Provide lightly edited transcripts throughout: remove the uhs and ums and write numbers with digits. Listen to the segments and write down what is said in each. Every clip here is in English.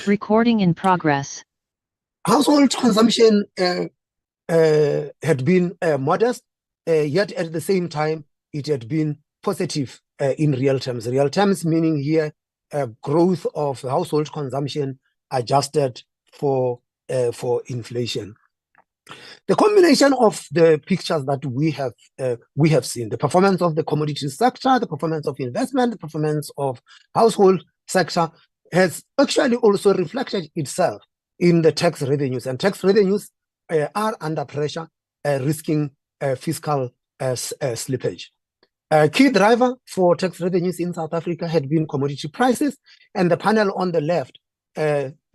Recording in progress. Household consumption had been modest, yet at the same time, it had been positive in real terms. Real terms meaning here growth of household consumption adjusted for inflation. The combination of the pictures that we have seen, the performance of the commodity sector, the performance of investment, the performance of household sector, has actually also reflected itself in the tax revenues, and tax revenues are under pressure, risking fiscal slippage. A key driver for tax revenues in South Africa had been commodity prices, and the panel on the left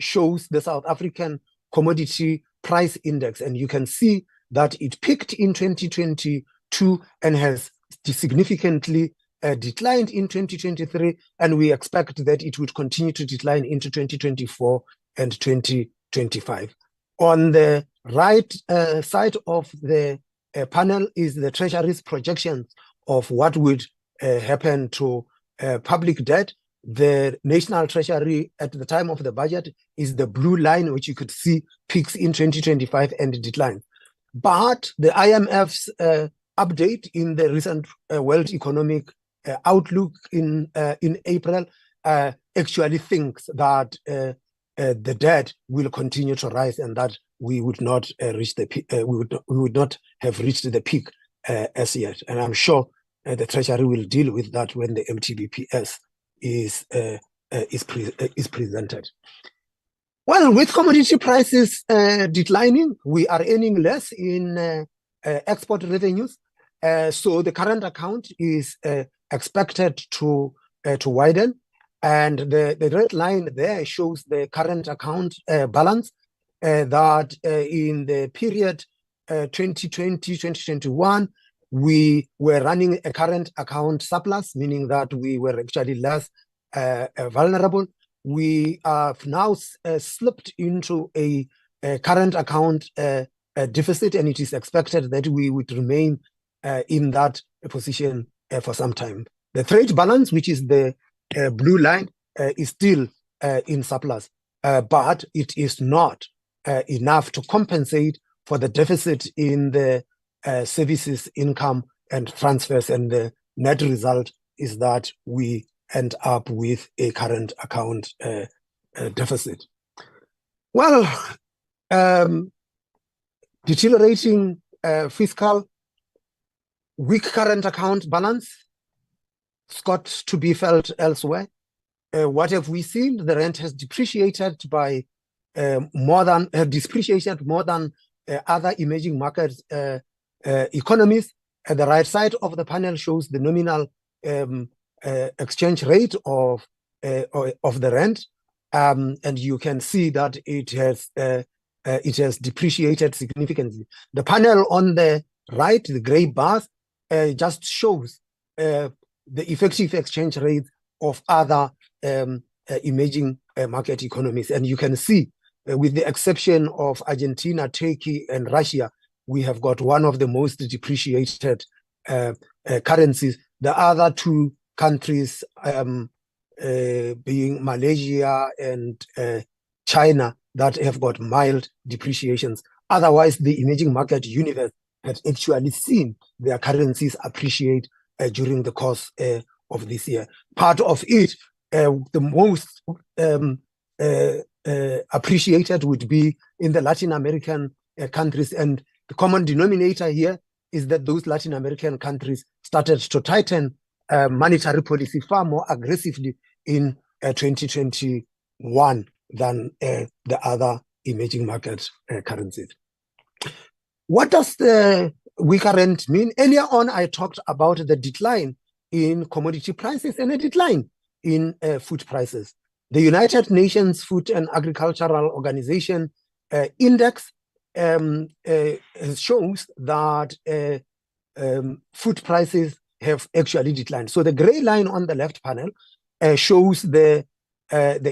shows the South African commodity price index, and you can see that it peaked in 2022 and has significantly declined in 2023, and we expect that it would continue to decline into 2024 and 2025. On the right side of the panel is the Treasury's projections of what would happen to public debt. The National Treasury at the time of the budget is the blue line, which you could see peaks in 2025 and declines. But the IMF's update in the recent World Economic Outlook in April actually thinks that the debt will continue to rise and that we would not reach the peak, we would not have reached the peak as yet. And I'm sure the Treasury will deal with that when the MTBPS is presented. Well, with commodity prices declining, we are earning less in export revenues. So the current account is expected to widen, and the red line there shows the current account balance that in the period 2020-2021 we were running a current account surplus, meaning that we were actually less vulnerable. We have now slipped into a current account deficit, and it is expected that we would remain in that position for some time. The trade balance, which is the blue line, is still in surplus, but it is not enough to compensate for the deficit in the services income and transfers, and the net result is that we end up with a current account deficit. Well, deteriorating fiscal, weak current account balance, it's got to be felt elsewhere. What have we seen? The rand has depreciated by more than other emerging markets economies. At the right side of the panel shows the nominal exchange rate of the rand, and you can see that it has depreciated significantly. The panel on the right, the gray bars, just shows the effective exchange rate of other emerging market economies, and you can see, with the exception of Argentina, Turkey, and Russia, we have got one of the most depreciated currencies. The other two countries, being Malaysia and China, that have got mild depreciations. Otherwise, the emerging market universe has actually seen their currencies appreciate during the course of this year. Part of it, the most appreciated would be in the Latin American countries, and the common denominator here is that those Latin American countries started to tighten monetary policy far more aggressively in 2021 than the other emerging market currencies. What does the weaker rand mean? Earlier on, I talked about the decline in commodity prices and a decline in food prices. The United Nations Food and Agricultural Organization index shows that food prices have actually declined. So the gray line on the left panel shows the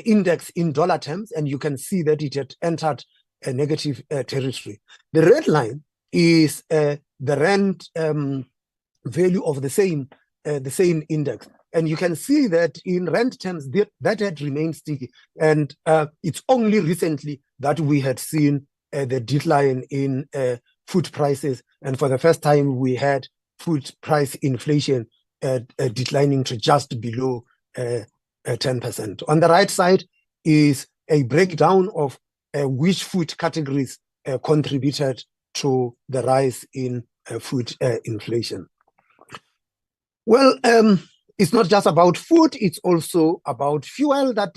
index in dollar terms, and you can see that it had entered a negative territory. The red line is the rand value of the same index, And you can see that in rand terms, that had remained sticky. And it's only recently that we had seen the decline in food prices. And for the first time, we had food price inflation declining to just below 10%. On the right side is a breakdown of which food categories contributed to the rise in food inflation. Well, it's not just about food, it's also about fuel that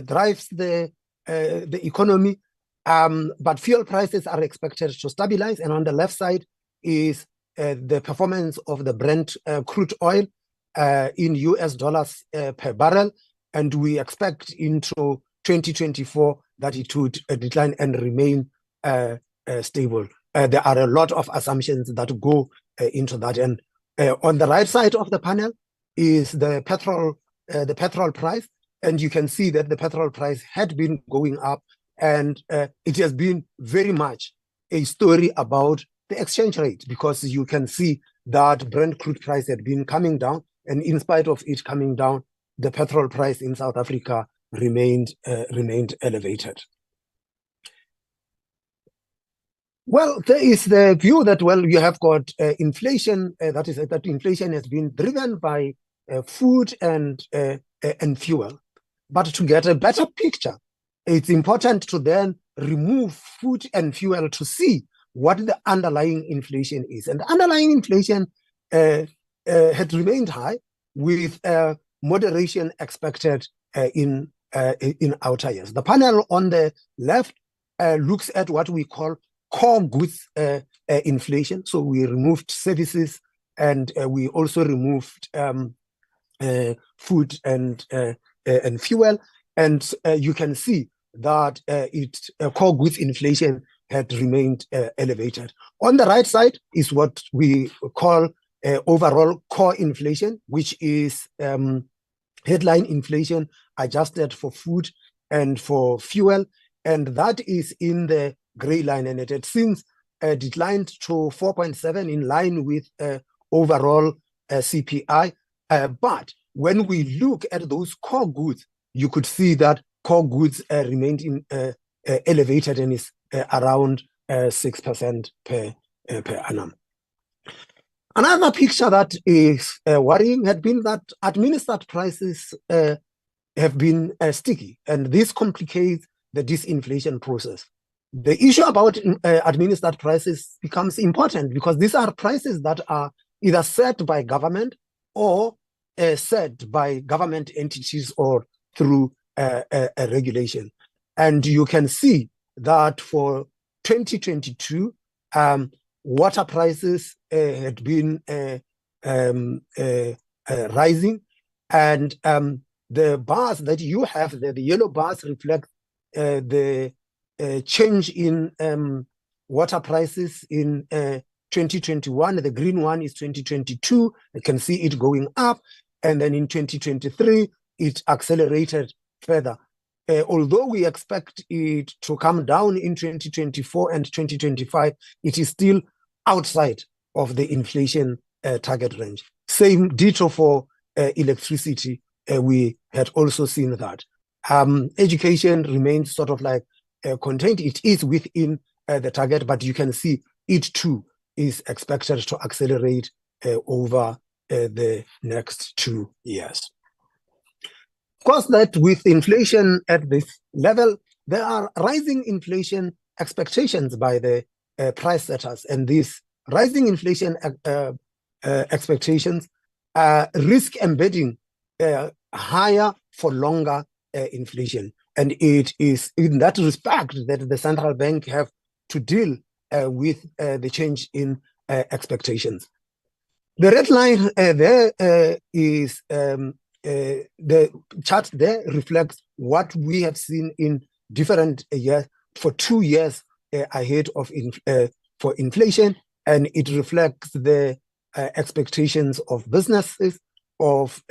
drives the economy. But fuel prices are expected to stabilize. And on the left side is the performance of the Brent crude oil in US dollars per barrel. And we expect into 2024 that it would decline and remain stable. There are a lot of assumptions that go into that. And on the right side of the panel is the petrol price. And you can see that the petrol price had been going up, and it has been very much a story about the exchange rate, because you can see that Brent crude price had been coming down, and in spite of it coming down, the petrol price in South Africa remained elevated. Well, there is the view that, well, you have got inflation, that inflation has been driven by food and fuel. But to get a better picture, it's important to then remove food and fuel to see what the underlying inflation is. And the underlying inflation had remained high, with moderation expected in outer years. The panel on the left looks at what we call core goods inflation. So we removed services, and we also removed food and fuel. And you can see that core goods inflation had remained elevated. On the right side is what we call overall core inflation, which is headline inflation adjusted for food and for fuel. And that is in the gray line, and it had since declined to 4.7 in line with overall CPI. But when we look at those core goods, you could see that core goods remained elevated and is around 6% per annum. Another picture that is worrying had been that administered prices have been sticky, and this complicates the disinflation process. The issue about administered prices becomes important because these are prices that are either set by government or set by government entities or through a regulation. And you can see that for 2022, water prices had been rising, and the bars that you have there, the yellow bars, reflect the change in water prices in 2021. The green one is 2022. You can see it going up, and then in 2023 it accelerated further. Although we expect it to come down in 2024 and 2025, it is still outside of the inflation target range. Same ditto for electricity. We had also seen that. Education remains sort of like contained. It is within the target, but you can see it too is expected to accelerate over the next 2 years. Of course, that with inflation at this level, there are rising inflation expectations by the price setters, and these rising inflation expectations risk embedding higher for longer inflation. And it is in that respect that the central bank have to deal with the change in expectations. The red line there is the chart there reflects what we have seen in different years for 2 years ahead of for inflation, and it reflects the expectations of businesses, of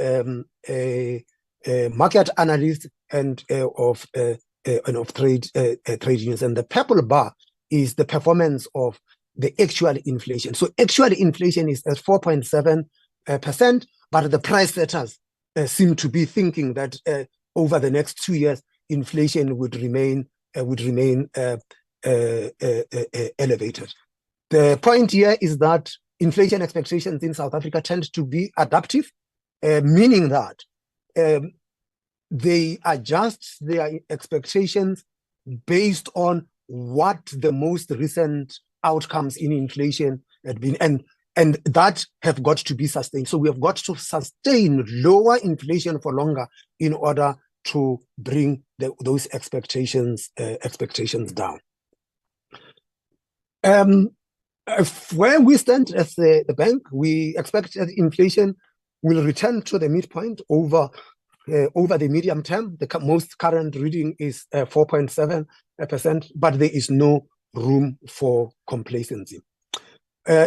market analysts, and of trade unions. And the purple bar is the performance of the actual inflation. So actual inflation is at 4.7%, but the price setters seem to be thinking that over the next 2 years, inflation would remain elevated. The point here is that inflation expectations in South Africa tend to be adaptive, meaning that they adjust their expectations based on what the most recent outcomes in inflation had been, and that have got to be sustained. So we have got to sustain lower inflation for longer in order to bring those expectations down. Where we stand as the bank, we expect that inflation will return to the midpoint over the medium term. The most current reading is 4.7%, but there is no room for complacency.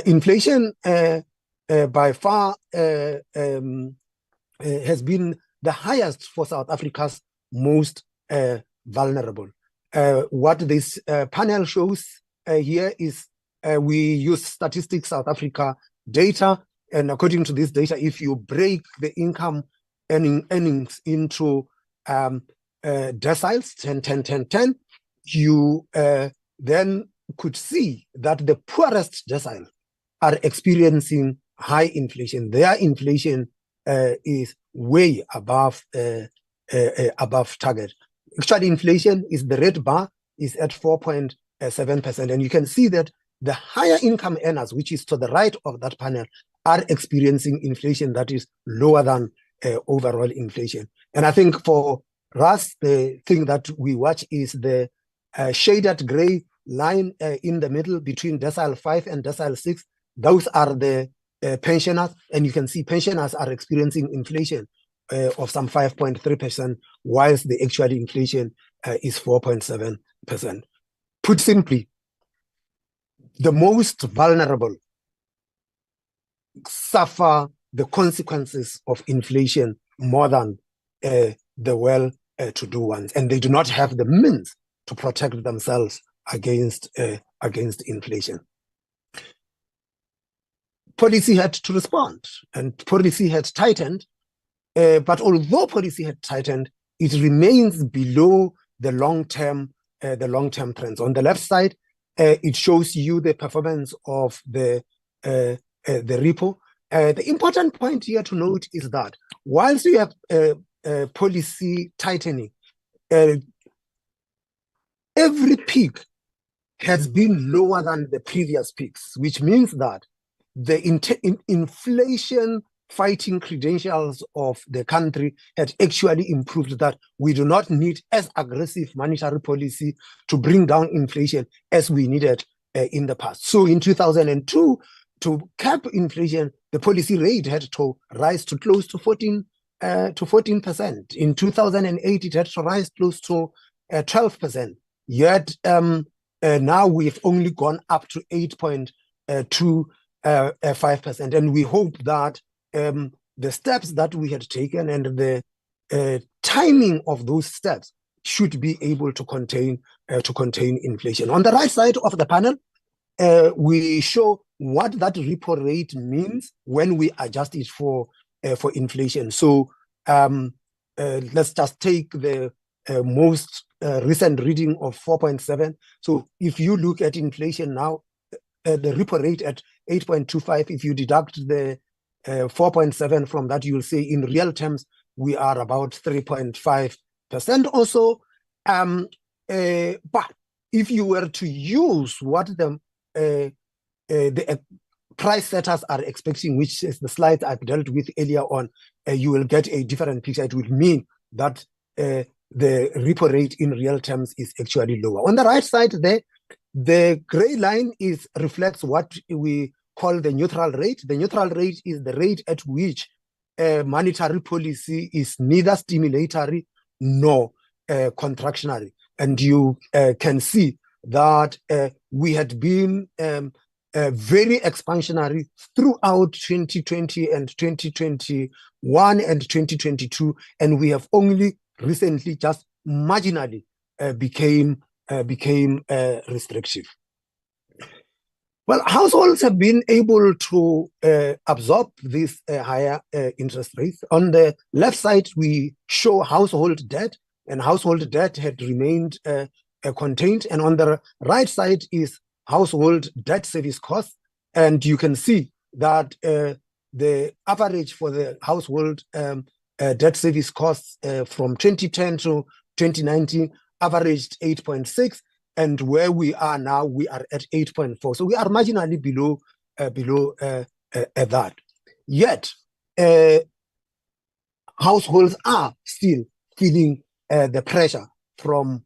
Inflation by far has been the highest for South Africa's most vulnerable. What this panel shows here is we use Statistics South Africa data, and according to this data, if you break the income earnings into deciles, 10, 10, 10, 10, you then could see that the poorest deciles are experiencing high inflation. Their inflation is way above target. Actually, inflation is the red bar is at 4.7%, and you can see that the higher income earners, which is to the right of that panel, are experiencing inflation that is lower than overall inflation. And I think for us, the thing that we watch is the shaded gray line in the middle between decile 5 and decile 6. Those are the pensioners, and you can see pensioners are experiencing inflation of some 5.3%, whilst the actual inflation is 4.7%. Put simply, the most vulnerable suffer the consequences of inflation more than the well-to-do ones, and they do not have the means to protect themselves against inflation. Policy had to respond, and policy had tightened, but although policy had tightened, it remains below the long-term trends. On the left side, it shows you the performance of the repo. The important point here to note is that whilst you have policy tightening, every peak has been lower than the previous peaks, which means that the inflation fighting credentials of the country had actually improved, that we do not need as aggressive monetary policy to bring down inflation as we needed in the past. So in 2002, to cap inflation, the policy rate had to rise to close to 14%. In 2008, it had to rise close to 12%. Yet now we've only gone up to 8.25%, and we hope that the steps that we had taken and the timing of those steps should be able to contain inflation. On the right side of the panel, we show what that repo rate means when we adjust it for inflation. So let's just take the most recent reading of 4.7. So if you look at inflation now, the repo rate at 8.25, if you deduct the 4.7 from that, you'll say in real terms we are about 3.5% also. But if you were to use what the price setters are expecting, which is the slide I've dealt with earlier on, you will get a different picture. It would mean that the repo rate in real terms is actually lower. On the right side there, the gray line reflects what we call the neutral rate. The neutral rate is the rate at which monetary policy is neither stimulatory nor contractionary. And you can see that we had been very expansionary throughout 2020 and 2021 and 2022, and we have only recently just marginally became restrictive. Well, households have been able to absorb these higher interest rates. On the left side, we show household debt, and household debt had remained contained. And on the right side is household debt service costs. And you can see that the average for the household debt service costs from 2010 to 2019 averaged 8.6. And where we are now, we are at 8.4. So we are marginally below that. Yet, households are still feeling the pressure from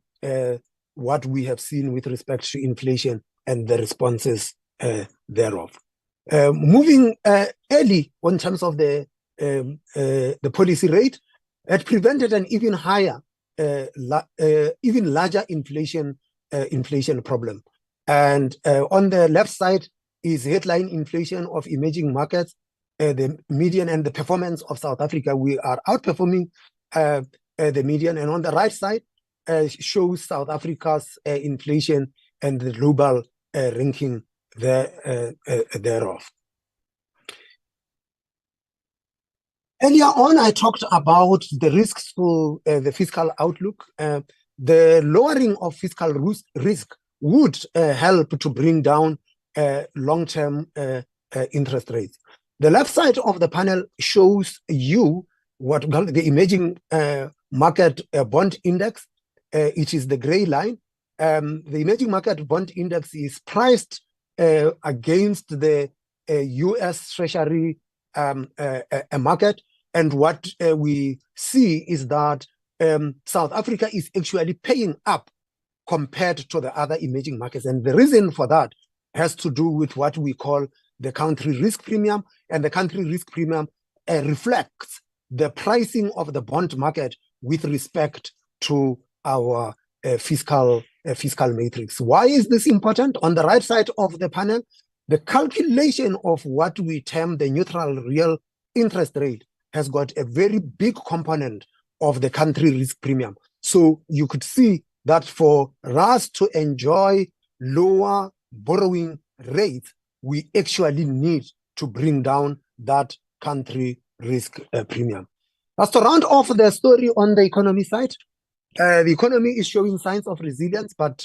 what we have seen with respect to inflation and the responses thereof. Moving early in terms of the policy rate, it prevented an even higher, even larger inflation problem. And on the left side is headline inflation of emerging markets, the median and the performance of South Africa. We are outperforming the median. And on the right side shows South Africa's inflation and the global ranking thereof. Earlier on, I talked about the risks to the fiscal outlook. The lowering of fiscal risk would help to bring down long-term interest rates. The left side of the panel shows you what the emerging market bond index. It is the gray line. The emerging market bond index is priced against the US Treasury market. And what we see is that South Africa is actually paying up compared to the other emerging markets. And the reason for that has to do with what we call the country risk premium. And the country risk premium reflects the pricing of the bond market with respect to our fiscal matrix. Why is this important? On the right side of the panel, the calculation of what we term the neutral real interest rate has got a very big component of the country risk premium. So you could see that for us to enjoy lower borrowing rates, we actually need to bring down that country risk premium. That's to round off the story on the economy side. The economy is showing signs of resilience, but